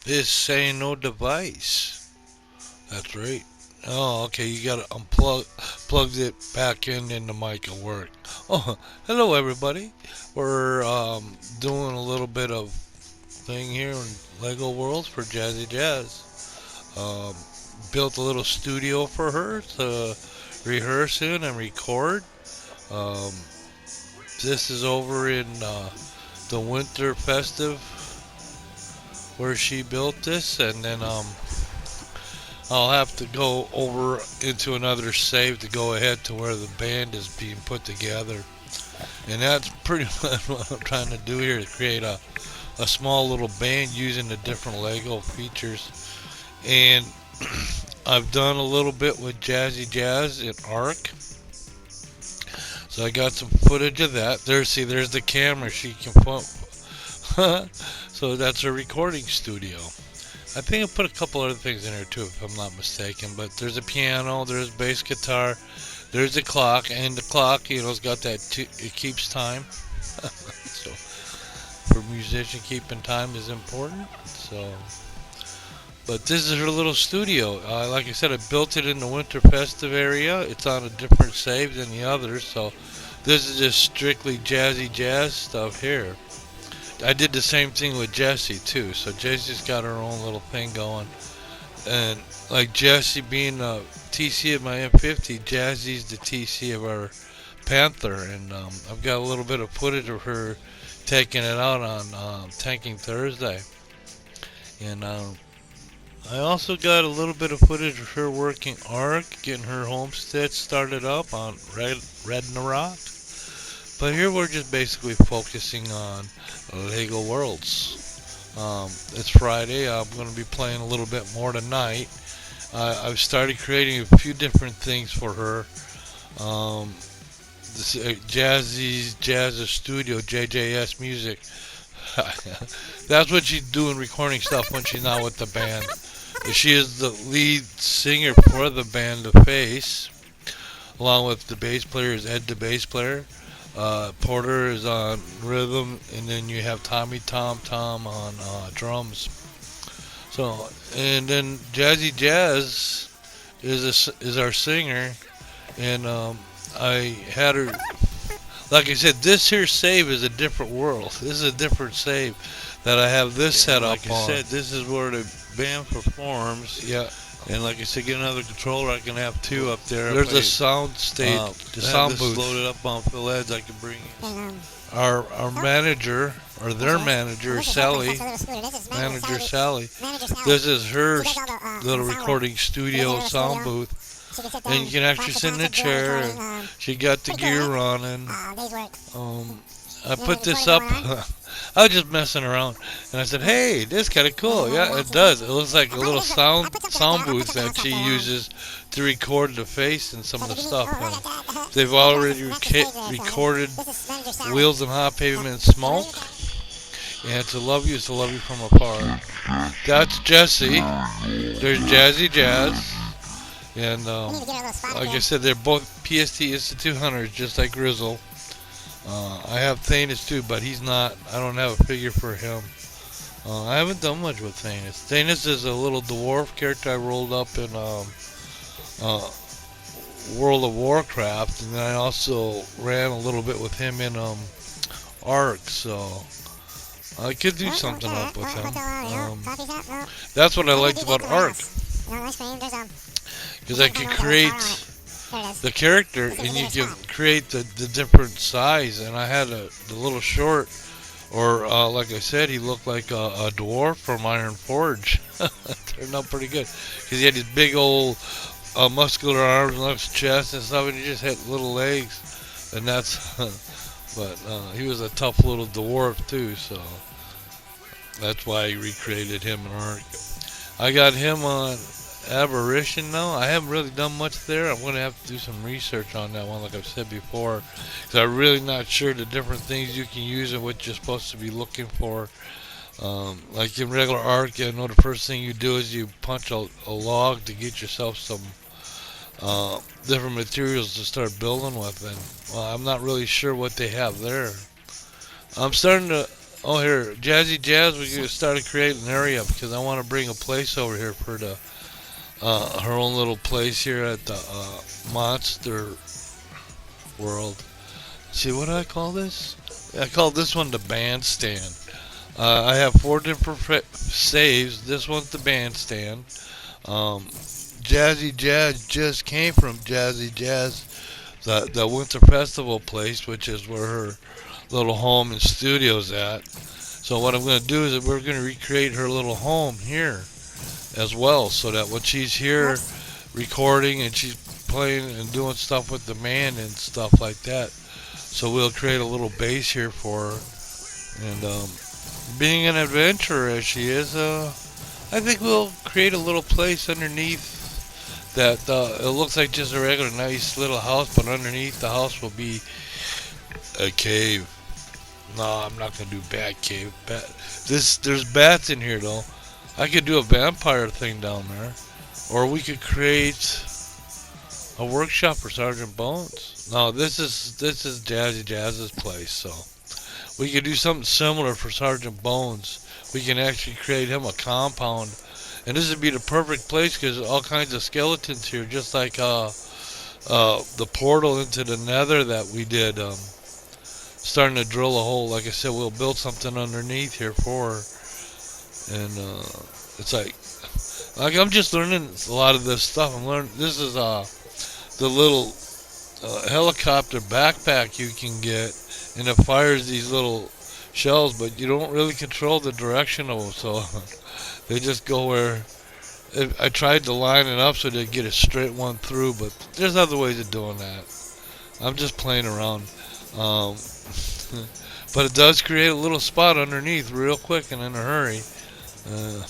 It's saying no device. That's right. Oh, okay. You gotta plugged it back in, and the mic will work. Oh, hello everybody. We're doing a little bit of thing here in Lego Worlds for Jazzy Jazz. Um, Built a little studio for her to rehearse in and record. Um, this is over in the winter festive where she built this, and then I'll have to go over into another save to go ahead to where the band is being put together. And that's pretty much what I'm trying to do here to create a small little band using the different Lego features. And I've done a little bit with Jazzy Jazz in Arc. So I got some footage of that. There's the camera she can put. So that's her recording studio. I think I put a couple other things in here too, if I'm not mistaken. But there's a piano, there's bass guitar, there's a clock, and the clock, it's got that it keeps time. So for a musician, keeping time is important. So, but this is her little studio. Like I said, I built it in the winter festive area. It's on a different save than the others, so this is just strictly Jazzy Jazz stuff here. I did the same thing with Jessie too. So Jessie's got her own little thing going, and like Jessie being the TC of my M50, Jazzy's the TC of our Panther, and I've got a little bit of footage of her taking it out on Tanking Thursday, and I also got a little bit of footage of her working ARC, getting her homestead started up on Red Rock. But here we're just basically focusing on Lego Worlds. It's Friday. I'm going to be playing a little bit more tonight. I've started creating a few different things for her. This Jazzy Jazz Studio, JJS Music. That's what she's doing, recording stuff when she's not with the band. She is the lead singer for the band, The Face, along with the bass player is Ed, the bass player. Porter is on rhythm, and then you have Tommy Tom Tom on drums. So, and then Jazzy Jazz is our singer, and I had her. Like I said, this here save is a different world. This is a different save that I have this set up Like I on. said, this is where the band performs. Yeah, And like I said, get another controller. I can have two up there. there's If a sound stage, the I have sound this booth. loaded up on Phil Eds. I can bring in. Our manager, or their manager, Sally, Manager Sally. This is her little recording studio sound booth. And you can actually sit in a chair, and she got the gear running. I put this up. I was just messing around, and I said, "Hey, this kind of cool." Yeah, it does. It looks like a little sound booth that she uses to record the face and some of the stuff. And they've already recorded Wheels and Hot Pavement and Smoke, and To Love You Is to Love You from Afar. That's Jessie. There's Jazzy Jazz. And like I said, they're both PST Institute hunters, just like Grizzle. I have Thanos too, but he's not. I don't have a figure for him. I haven't done much with Thanos. Thanos is a little dwarf character I rolled up in uh, World of Warcraft, and then I also ran a little bit with him in Ark. So I could do something up with him. That's what I liked about Ark, because I could create the character, and you can create the different size. And I had the little short, or like I said, he looked like a dwarf from Iron Forge. Turned out pretty good, because he had these big old muscular arms and his chest and stuff, and he just had little legs, and that's. But he was a tough little dwarf too, so that's why I recreated him in Ark. I got him on Aberration now. I haven't really done much there. I'm going to have to do some research on that one, like I've said before, because I'm really not sure the different things you can use and what you're supposed to be looking for. Like in regular Ark, I know the first thing you do is you punch a log to get yourself some different materials to start building with. And well, I'm not really sure what they have there. I'm starting to Oh, here, Jazzy Jazz. We started creating an area because I want to bring a place over here for the her own little place here at the Monster World. See, what do I call this? I call this one the bandstand. I have four different saves. This one's the bandstand. Jazzy Jazz just came from Jazzy Jazz, the Winter Festival place, which is where her little home and studio's at. So what I'm going to do is that we're going to recreate her little home here as well, so that when she's here recording and she's playing and doing stuff with the man and stuff like that, so we'll create a little base here for her. And being an adventurer as she is, I think we'll create a little place underneath that it looks like just a regular nice little house, but underneath the house will be a cave. No, I'm not gonna do bat cave. There's bats in here though. I could do a vampire thing down there, or we could create a workshop for Sergeant Bones. No, this is Jazzy Jazz's place, so we could do something similar for Sergeant Bones. We can actually create him a compound, and this would be the perfect place because all kinds of skeletons here, just like the portal into the Nether that we did. Starting to drill a hole. Like I said, we'll build something underneath here for her, and it's like I'm just learning a lot of this stuff. I'm learning. This is the little helicopter backpack you can get, and it fires these little shells, but you don't really control the direction of them, so they just go where. I tried to line it up so they get a straight one through, but there's other ways of doing that. I'm just playing around. Um, but it does create a little spot underneath real quick and in a hurry. Uh,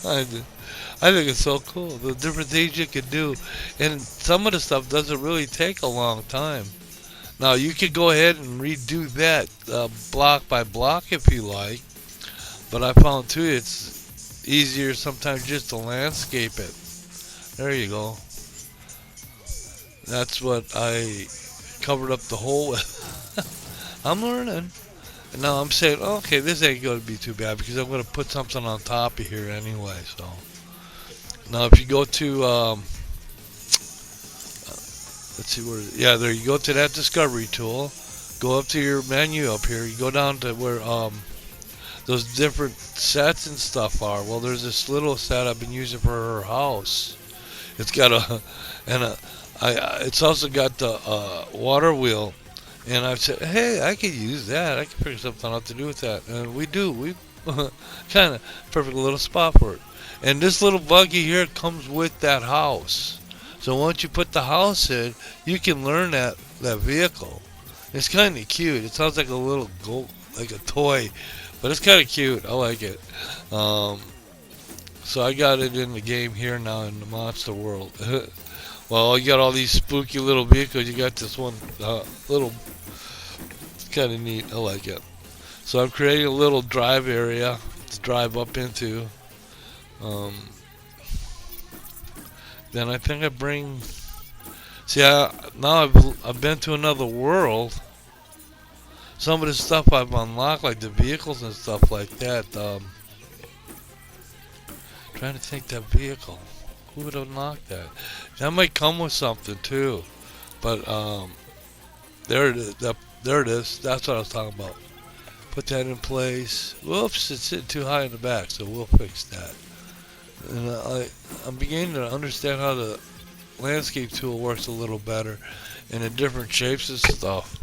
I think it's so cool. The different things you can do. And some of the stuff doesn't really take a long time. Now, you could go ahead and redo that block by block if you like. But I found too it's easier sometimes just to landscape it. There you go. That's what I covered up the hole with. I'm learning. And now I'm saying, okay, this ain't going to be too bad because I'm going to put something on top of here anyway. So now if you go to, let's see where, yeah, there you go to that discovery tool. Go up to your menu up here. You go down to where those different sets and stuff are. Well, there's this little set I've been using for her house. It's got it's also got the water wheel. And I said, hey, I could use that. I could figure something out to do with that. And we do. We kind of perfect little spot for it. And this little buggy here comes with that house. So once you put the house in, you can learn that vehicle. It's kind of cute. It sounds like a little like a toy, but it's kind of cute. I like it. So I got it in the game here now in the Monster World. Well, you got all these spooky little vehicles. You got this one little, kind of neat. I like it. So I'm creating a little drive area to drive up into. Then I think I bring. See, now I've been to another world. Some of the stuff I've unlocked, like the vehicles and stuff like that. Trying to think that vehicle. Who would unlock that? That might come with something too, but there it is. There it is. That's what I was talking about. Put that in place. Whoops! It's sitting too high in the back, so we'll fix that. And I'm beginning to understand how the landscape tool works a little better, and the different shapes and stuff.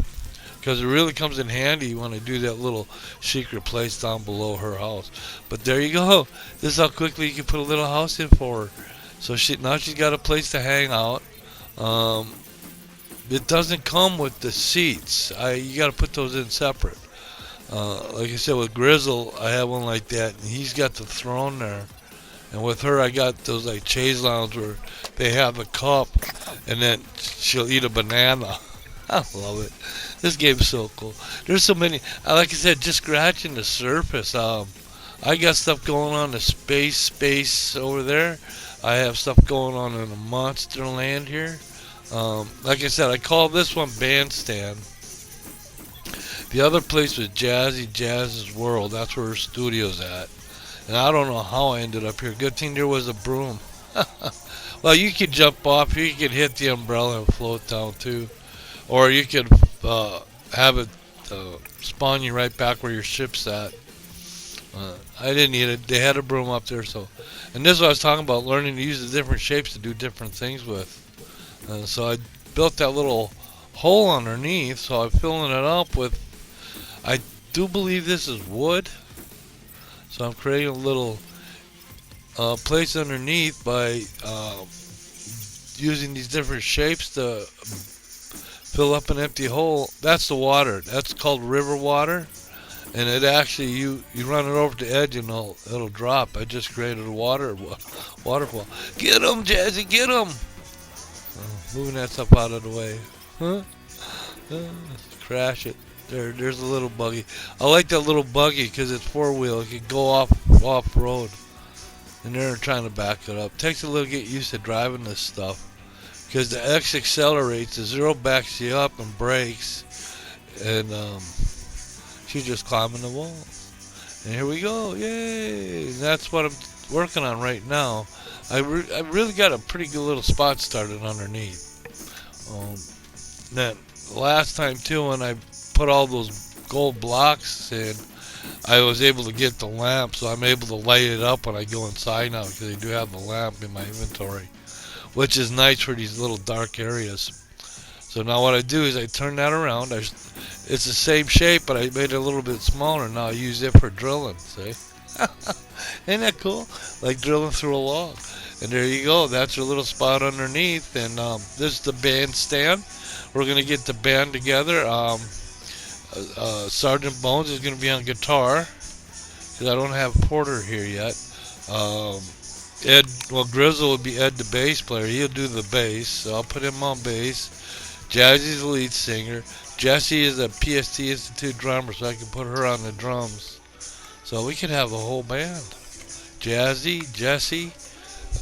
Because it really comes in handy when I do that little secret place down below her house. But there you go. This is how quickly you can put a little house in for her. So now she's got a place to hang out. It doesn't come with the seats. You got to put those in separate. Like I said, with Grizzle, I have one like that, and he's got the throne there. And with her, I got those like chaise lounge where they have a cup, and then she'll eat a banana. I love it. This game's so cool. There's so many. Like I said, just scratching the surface. I got stuff going on the space over there. I have stuff going on in the monster land here. Like I said, I call this one Bandstand. The other place was Jazzy Jazz's World. That's where her studio's at. And I don't know how I ended up here. Good thing there was a broom. Well, you could jump off. You could hit the umbrella and float down too, or you could have it spawn you right back where your ship's at. I didn't need it. They had a broom up there, so. And this is what I was talking about: learning to use the different shapes to do different things with. So I built that little hole underneath. So I'm filling it up with. I do believe this is wood. So I'm creating a little place underneath by using these different shapes to fill up an empty hole. That's the water. That's called river water. And it actually, you run it over the edge and it'll drop. I just created a waterfall. Get 'em, Jazzy, get 'em. Moving that stuff out of the way. Huh? Uh, Crash it. There's a little buggy. I like that little buggy because it's four wheel. It can go off road. And they're trying to back it up. Takes a little get used to driving this stuff because the X accelerates, the zero backs you up and brakes, and she's just climbing the wall. And here we go, yay! And that's what I'm working on right now. I really got a pretty good little spot started underneath. Then last time too, when I put all those gold blocks in, I was able to get the lamp, so I'm able to light it up when I go inside now because I do have the lamp in my inventory, which is nice for these little dark areas. So now what I do is I turn that around. It's the same shape, but I made it a little bit smaller. Now I use it for drilling. See? Ain't that cool? Like drilling through a log. And there you go. That's your little spot underneath. And this is the bandstand. We're gonna get the band together. Sergeant Bones is gonna be on guitar because I don't have Porter here yet. Um, Grizzle would be Ed, the bass player. He'll do the bass, so I'll put him on bass. Jazzy's the lead singer. Jessie is a PST Institute drummer, so I can put her on the drums. So we can have a whole band. Jazzy, Jesse,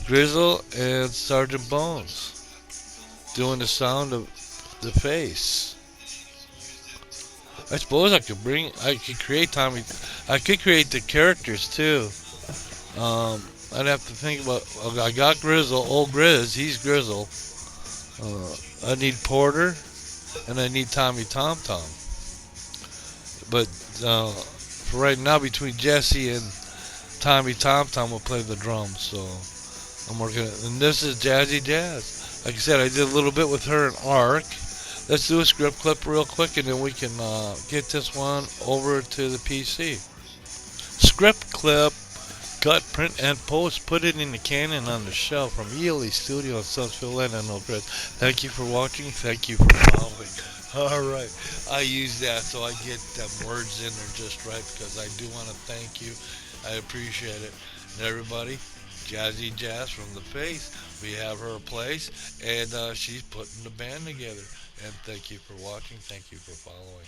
Grizzle, and Sergeant Bones doing the sound of the face. I suppose I could create Tommy. I could create the characters too. I'd have to think about. I got Grizzle, old Grizz. He's Grizzle. I need Porter, and I need Tommy Tom Tom. But for right now, between Jesse and Tommy Tom Tom will play the drums. So I'm working. And this is Jazzy Jaz. Like I said, I did a little bit with her in Arc. Let's do a script clip real quick, and then we can get this one over to the PC. Script clip. Cut, print, and post. Put it in the cannon on the shelf from ELE Studio in Sunnsville, and Chris. Thank you for watching. Thank you for following. All right, I use that so I get them words in there just right because I do want to thank you. I appreciate it. And everybody, Jazzy Jaz from the Face. We have her place, and she's putting the band together. And thank you for watching. Thank you for following.